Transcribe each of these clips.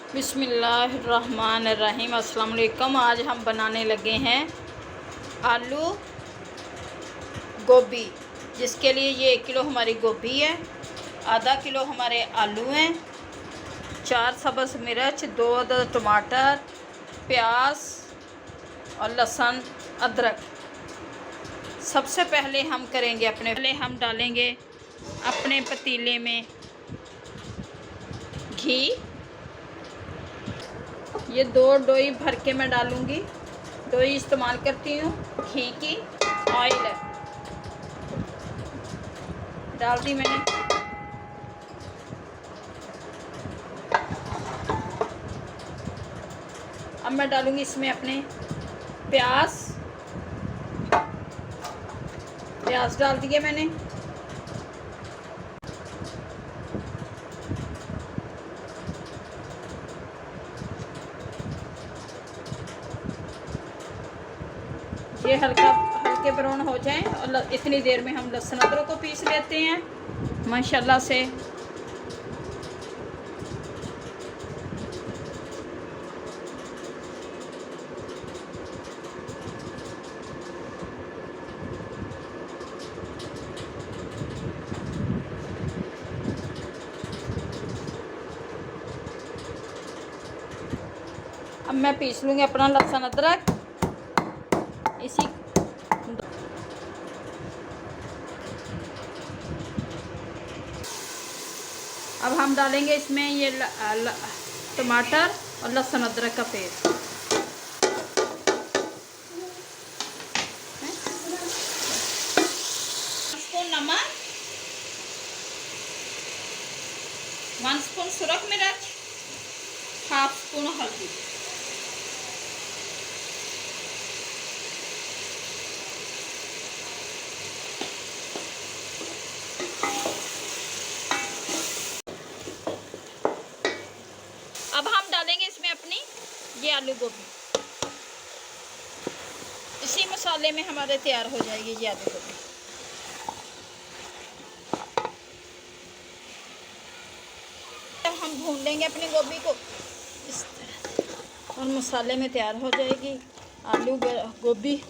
बिस्मिल्लाहिर्रहमानिर्रहीम। अस्सलाम वालेकुम। आज हम बनाने लगे हैं आलू गोभी, जिसके लिए ये 1 किलो हमारी गोभी है, आधा किलो हमारे आलू हैं, 4 सब्ज़ मिर्च, 2 अदद टमाटर, प्याज और लहसुन अदरक। सबसे पहले हम करेंगे पहले हम डालेंगे अपने पतीले में घी। ये 2 डोई भर के मैं डालूँगी, डोई इस्तेमाल करती हूँ घी की। ऑयल डाल दी मैंने। अब मैं डालूँगी इसमें अपने प्याज डाल दिए मैंने। ये हल्के ब्राउन हो जाएं और इतनी देर में हम लहसुन अदरक को पीस लेते हैं माशाल्लाह से। अब मैं पीस लूँगी अपना लहसुन अदरक इसी। अब हम डालेंगे इसमें ये टमाटर और लहसुन अदरक का पेस्ट। नमक, 1 स्पून सुरख मिर्च, 1/2 स्पून हल्दी। अब हम डालेंगे इसमें अपनी ये आलू गोभी। इसी मसाले में हमारे तैयार हो जाएगी ये आलू गोभी। अब हम भून लेंगे अपनी गोभी को इस तरह और मसाले में तैयार हो जाएगी आलू गोभी।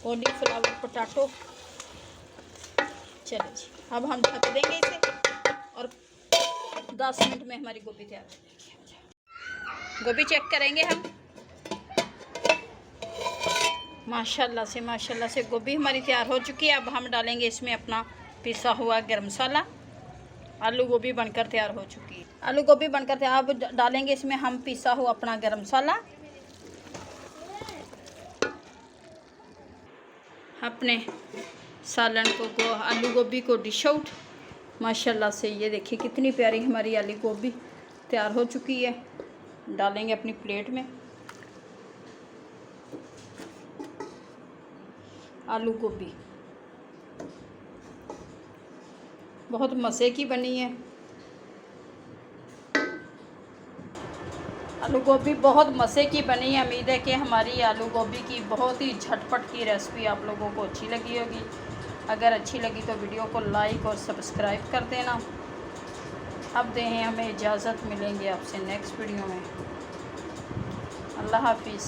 Cauliflower potato. चलो जी, अब हम ढक देंगे इसे और 10 मिनट में हमारी गोभी तैयार हो जाएगी। गोभी चेक करेंगे हम। माशाल्लाह से गोभी हमारी तैयार हो चुकी है। अब हम डालेंगे इसमें अपना पिसा हुआ गरम मसाला। आलू गोभी बनकर तैयार हो चुकी है। आलू गोभी बनकर तैयार। अब डालेंगे इसमें हम पिसा हुआ अपना गरम मसाला। अपने सालन को आलू गोभी को डिश आउट। माशाल्लाह से ये देखिए कितनी प्यारी हमारी आलू गोभी तैयार हो चुकी है। डालेंगे अपनी प्लेट में। आलू गोभी बहुत मज़े की बनी है। आलू गोभी बहुत मज़े की बनी है। उम्मीद है कि हमारी आलू गोभी की बहुत ही झटपट की रेसिपी आप लोगों को अच्छी लगी होगी। अगर अच्छी लगी तो वीडियो को लाइक और सब्सक्राइब कर देना। अब दें हमें इजाज़त, मिलेंगे आपसे नेक्स्ट वीडियो में। अल्लाह हाफिज़।